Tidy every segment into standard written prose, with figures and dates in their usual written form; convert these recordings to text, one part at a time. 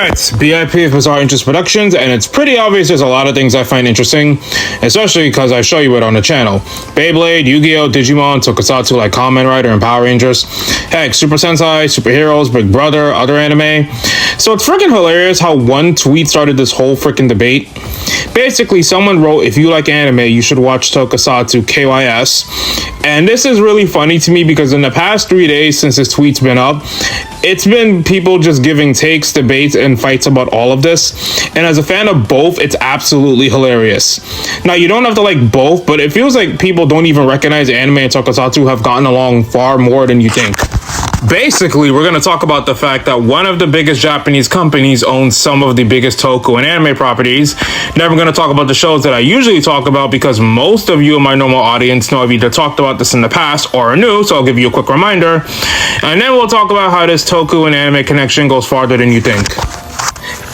Alright, BIP of Bizarre Interest Productions, and it's pretty obvious there's a lot of things I find interesting, especially because I show you it on the channel. Beyblade, Yu-Gi-Oh!, Digimon, Tokusatsu like Kamen Rider and Power Rangers, heck, Super Sentai, superheroes, Big Brother, other anime. So it's freaking hilarious how one tweet started this whole freaking debate. Basically, someone wrote, if you like anime, you should watch Tokusatsu KYS. And this is really funny to me because in the past 3 days since this tweet's been up, it's been people just giving takes, debates, and fights about all of this. And as a fan of both, it's absolutely hilarious. Now, you don't have to like both, but it feels like people don't even recognize anime and Tokusatsu have gotten along far more than you think. Basically, we're going to talk about the fact that one of the biggest Japanese companies owns some of the biggest Toku and anime properties. Then we're going to talk about the shows that I usually talk about because most of you in my normal audience know I've either talked about this in the past or are new, so I'll give you a quick reminder. And then we'll talk about how this Toku and anime connection goes farther than you think.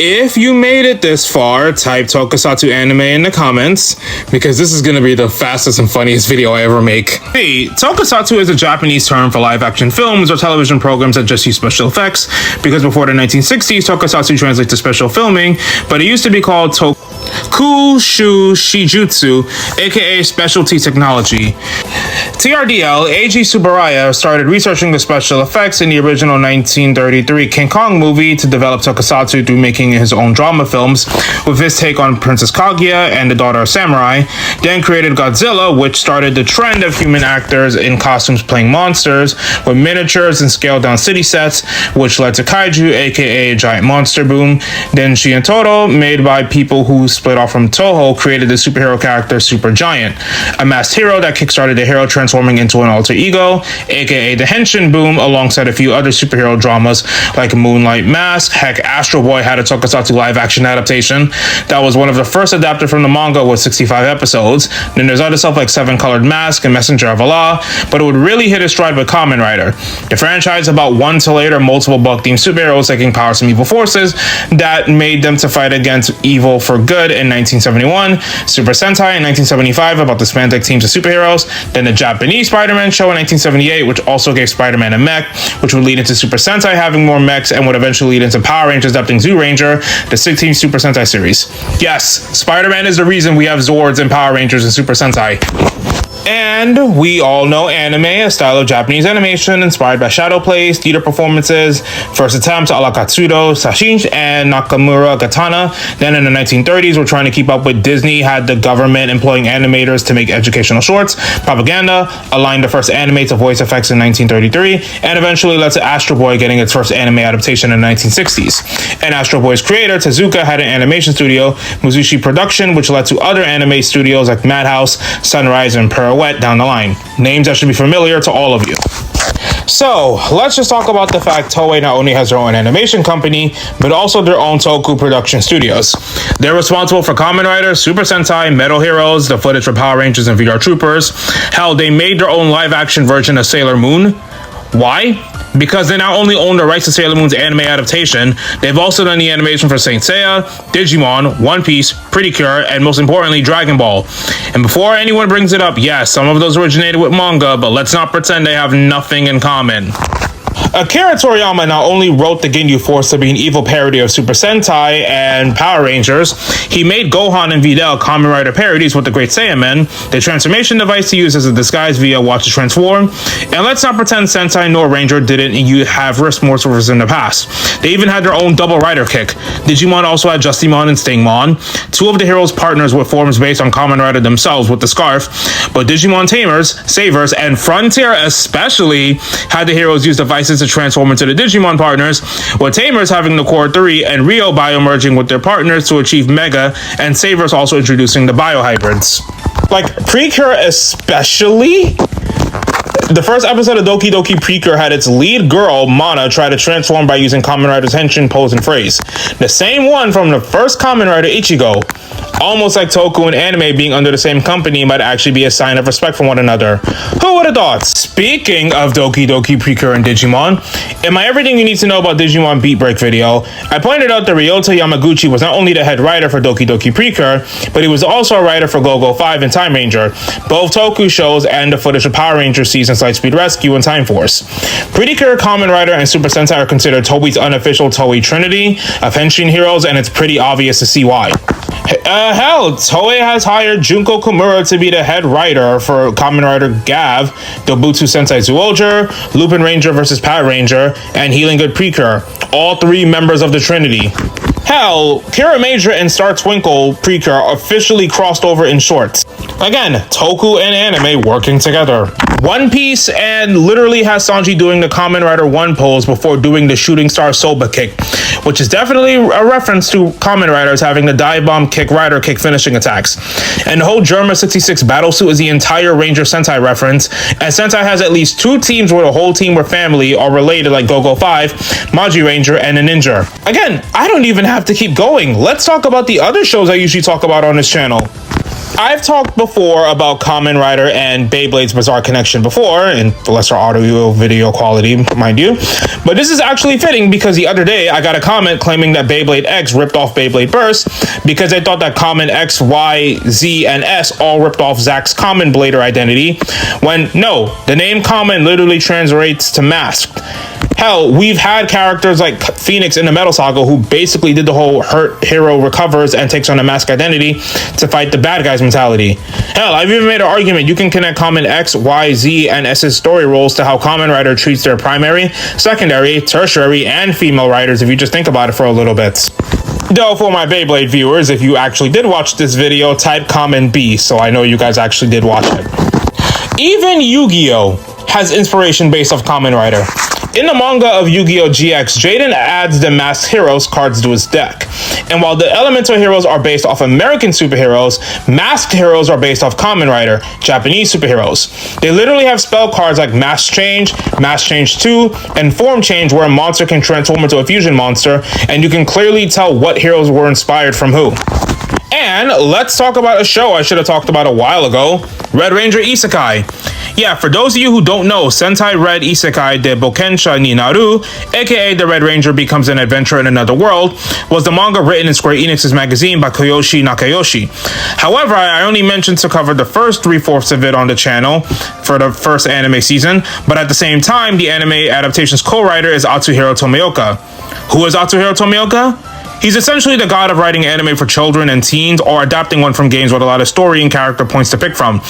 If you made it this far, type Tokusatsu anime in the comments, because this is going to be the fastest and funniest video I ever make. Hey, Tokusatsu is a Japanese term for live-action films or television programs that just use special effects, because before the 1960s, Tokusatsu translates to special filming, but it used to be called Toku Shu Shijutsu, aka Specialty Technology. TRDL, Eiji Tsuburaya started researching the special effects in the original 1933 King Kong movie to develop Tokusatsu through making his own drama films, with his take on Princess Kaguya and the Daughter of Samurai, then created Godzilla, which started the trend of human actors in costumes playing monsters, with miniatures and scaled-down city sets, which led to Kaiju, aka Giant Monster boom. Then Shientoro, made by people who split off from Toho, created the superhero character Super Giant, a masked hero that kickstarted the hero transforming into an alter ego, aka the Henshin boom, alongside a few other superhero dramas like Moonlight Mask. Heck, Astro Boy had a Tokusatsu live-action adaptation that was one of the first adapted from the manga with 65 episodes. Then there's other stuff like Seven Colored Mask and Messenger of Allah, but it would really hit its stride with Kamen Rider, the franchise about one to later multiple bug-themed superheroes taking powers from evil forces that made them to fight against evil for good in 1971, Super Sentai in 1975 about the spandex teams of superheroes, then the Japanese Spider-Man show in 1978, which also gave Spider-Man a mech, which would lead into Super Sentai having more mechs and would eventually lead into Power Rangers adapting Zoo Ranger, the 16th Super Sentai series. Yes, Spider-Man is the reason we have Zords and Power Rangers and Super Sentai. And we all know anime, a style of Japanese animation inspired by shadow plays, theater performances, first attempts a la Katsuro Sashin and Nakamura Katana. Then in the 1930s, we're trying to keep up with Disney, had the government employing animators to make educational shorts, propaganda, aligned the first anime to voice effects in 1933, and eventually led to Astro Boy getting its first anime adaptation in the 1960s. And Astro Boy's creator, Tezuka, had an animation studio, Mizushi Production, which led to other anime studios like Madhouse, Sunrise, and Pirouette down the line. Names that should be familiar to all of you. So, let's just talk about the fact Toei not only has their own animation company, but also their own Toku production studios. They're responsible for Kamen Rider, Super Sentai, Metal Heroes, the footage for Power Rangers and VR Troopers. Hell, they made their own live-action version of Sailor Moon. Why? Because they not only own the rights to Sailor Moon's anime adaptation, they've also done the animation for Saint Seiya, Digimon, One Piece, Precure, and most importantly, Dragon Ball. And before anyone brings it up, yes, some of those originated with manga, but let's not pretend they have nothing in common. Akira Toriyama not only wrote the Ginyu Force to be an evil parody of Super Sentai and Power Rangers, he made Gohan and Videl Kamen Rider parodies with the Great Saiyaman, the transformation device to use as a disguise via Watch to Transform, and let's not pretend Sentai nor Ranger didn't have wrist morphers in the past. They even had their own double rider kick. Digimon also had Justimon and Stingmon, two of the heroes' partners with forms based on Kamen Rider themselves with the scarf, but Digimon Tamers, Savers, and Frontier especially had the heroes use devices to transform into the Digimon partners, with Tamers having the Core 3 and Rio bio-merging with their partners to achieve Mega, and Savers also introducing the biohybrids. Like, Precure especially? The first episode of Doki Doki Precure had its lead girl, Mana, try to transform by using Kamen Rider's Henshin pose and phrase. The same one from the first Kamen Rider, Ichigo. Almost like Toku and anime being under the same company might actually be a sign of respect for one another. Who would have thought? Speaking of Doki Doki Precure and Digimon, in my Everything You Need to Know About Digimon Beat Break video, I pointed out that Ryota Yamaguchi was not only the head writer for Doki Doki Precure, but he was also a writer for Go-Go 5 and Time Ranger, both Toku shows and the footage of Power Rangers seasons Lightspeed Rescue and Time Force. Precure, Kamen Rider, and Super Sentai are considered Toei's unofficial Toei Trinity of Henshin heroes, and it's pretty obvious to see why. Hell, Toei has hired Junko Komura to be the head writer for Kamen Rider Gav, Dobutsu Sentai Zyuohger, Lupin Ranger vs. Pat Ranger, and Healing Good Precure, all three members of the Trinity. Hell, Kiramager and Star Twinkle Precure officially crossed over in shorts. Again, Toku and anime working together. One Piece and literally has Sanji doing the Kamen Rider 1 pose before doing the Shooting Star Soba kick, which is definitely a reference to Kamen Riders having the dive bomb kick, rider kick finishing attacks. And the whole Germa 66 battlesuit is the entire Ranger Sentai reference, and Sentai has at least 2 teams where the whole team or family are related, like Go-Go 5, Maji Ranger, and a Ninja. Again, I don't even have to keep going. Let's talk about the other shows I usually talk about on this channel. I've talked before about Kamen Rider and Beyblade's bizarre connection before, in lesser audio video quality, mind you. But this is actually fitting because the other day I got a comment claiming that Beyblade X ripped off Beyblade Burst because they thought that Kamen X, Y, Z, and S all ripped off Zack's Kamen Blader identity, when no, the name Kamen literally translates to masked. Hell, we've had characters like Phoenix in the Metal Saga who basically did the whole hurt hero recovers and takes on a mask identity to fight the bad guys mentality. Hell, I've even made an argument you can connect Kamen X, Y, Z, and S's story roles to how Kamen Rider treats their primary, secondary, tertiary, and female riders if you just think about it for a little bit. Though for my Beyblade viewers, if you actually did watch this video, type Kamen B, so I know you guys actually did watch it. Even Yu-Gi-Oh! Has inspiration based off Kamen Rider. In the manga of Yu-Gi-Oh! GX, Jaden adds the Masked Heroes cards to his deck. And while the Elemental Heroes are based off American superheroes, Masked Heroes are based off Kamen Rider, Japanese superheroes. They literally have spell cards like Mask Change 2, and Form Change where a monster can transform into a fusion monster, and you can clearly tell what heroes were inspired from who. And let's talk about a show I should have talked about a while ago, Red Ranger Isekai. Yeah, for those of you who don't know, Sentai Red Isekai de Bokensha ni Naru, aka The Red Ranger Becomes an Adventure in Another World, was the manga written in Square Enix's magazine by Koyoshi Nakayoshi. However, I only mentioned to cover the first 3/4 of it on the channel for the first anime season, but at the same time, the anime adaptation's co-writer is Atsuhiro Tomioka. Who is Atsuhiro Tomioka? He's essentially the god of writing anime for children and teens, or adapting one from games with a lot of story and character points to pick from.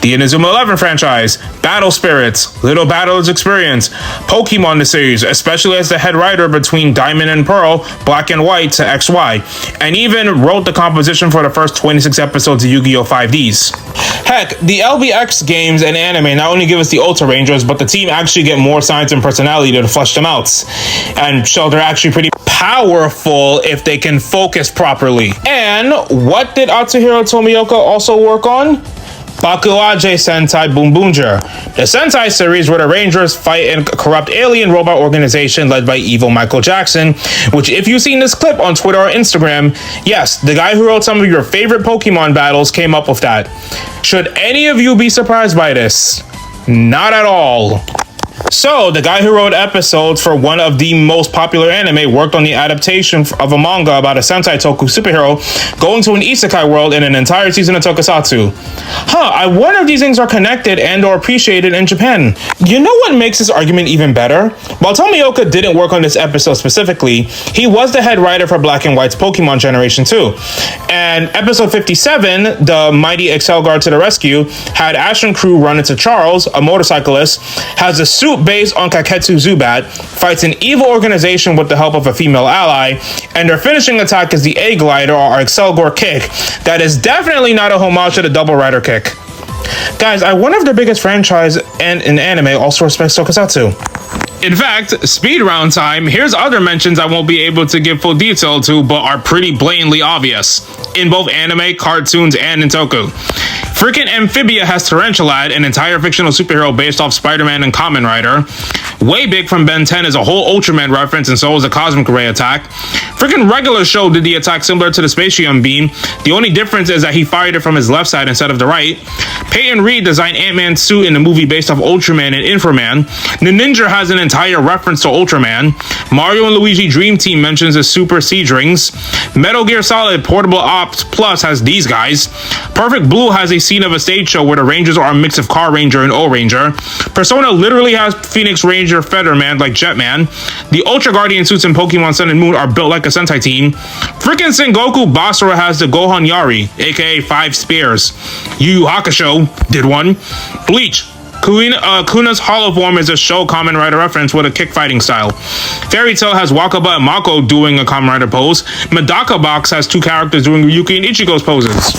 The Inazuma 11 franchise, Battle Spirits, Little Battles Experience, Pokemon the series, especially as the head writer between Diamond and Pearl, Black and White to XY, and even wrote the composition for the first 26 episodes of Yu-Gi-Oh! 5Ds. Heck, the LBX games and anime not only give us the Ultra Rangers, but the team actually get more science and personality to flesh them out, and so they're actually pretty powerful if they can focus properly. And what did Atsuhiro Tomioka also work on? Bakuage Sentai Boonboomger, the Sentai series where the Rangers fight a corrupt alien robot organization led by evil Michael Jackson, which if you've seen this clip on Twitter or Instagram, yes, the guy who wrote some of your favorite Pokemon battles came up with that. Should any of you be surprised by this? Not at all. So, the guy who wrote episodes for one of the most popular anime worked on the adaptation of a manga about a Sentai Toku superhero going to an Isekai world in an entire season of Tokusatsu. I wonder if these things are connected and or appreciated in Japan. You know what makes this argument even better? While Tomioka didn't work on this episode specifically, he was the head writer for Black and White's Pokemon Generation 2. And episode 57, The Mighty Excel Guard to the Rescue, had Ash and crew run into Charles, a motorcyclist, has a suit based on Kaiketsu Zubat, fights an evil organization with the help of a female ally, and their finishing attack is the A Glider or Excelgor kick that is definitely not a homage to the Double Rider kick. Guys, I wonder if the biggest franchise in anime also respects Tokusatsu. In fact, speed round time, here's other mentions I won't be able to give full detail to, but are pretty blatantly obvious, in both anime, cartoons, and in Toku. Freaking Amphibia has Tarantulat, an entire fictional superhero based off Spider-Man and Kamen Rider. Way Big from Ben 10 is a whole Ultraman reference, and so is the Cosmic Ray attack. Freaking regular show did the attack similar to the Spacium beam. The only difference is that he fired it from his left side instead of the right. Peyton Reed designed Ant-Man's suit in the movie based off Ultraman and Inframan. The Ninja has an entire reference to Ultraman. Mario and Luigi Dream Team mentions the Super Siege Rings. Metal Gear Solid Portable Ops Plus has these guys. Perfect Blue has a scene of a stage show where the Rangers are a mix of Car Ranger and O-Ranger. Persona literally has Phoenix Ranger Featherman like Jetman. The Ultra Guardian suits in Pokemon Sun and Moon are built like a Sentai team. Freaking Sengoku Basara has the Gohan Yari, aka 5 Spears. Yu Yu Hakusho did one. Bleach. Kuna's hollow form is a show Kamen Rider reference with a kick fighting style. Fairy Tail has Wakaba and Mako doing a Kamen Rider pose. Medaka Box has 2 characters doing Ryuki and Ichigo's poses.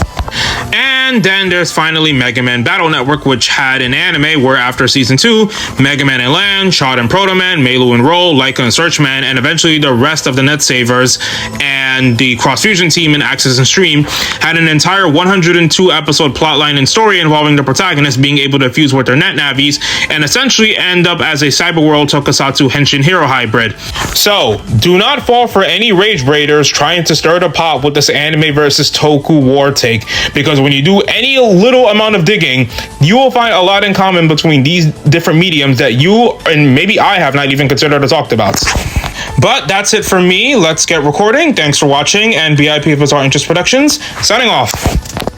And then there's finally Mega Man Battle Network, which had an anime where after season 2, Mega Man and Land, Chad and Proto Man, Meilu and Roll, Laika and Searchman, and eventually the rest of the Net Savers and the Cross Fusion team in Access and Stream had an entire 102 episode plotline and story involving the protagonists being able to fuse with their Net Navis and essentially end up as a Cyberworld Tokusatsu Henshin Hero hybrid. So, do not fall for any Rage Braiders trying to stir the pot with this anime versus Toku war take, because when you do any little amount of digging, you will find a lot in common between these different mediums that you and maybe I have not even considered or talked about. But that's it for me. Let's get recording. Thanks for watching, and BIP of Our Interest Productions, signing off.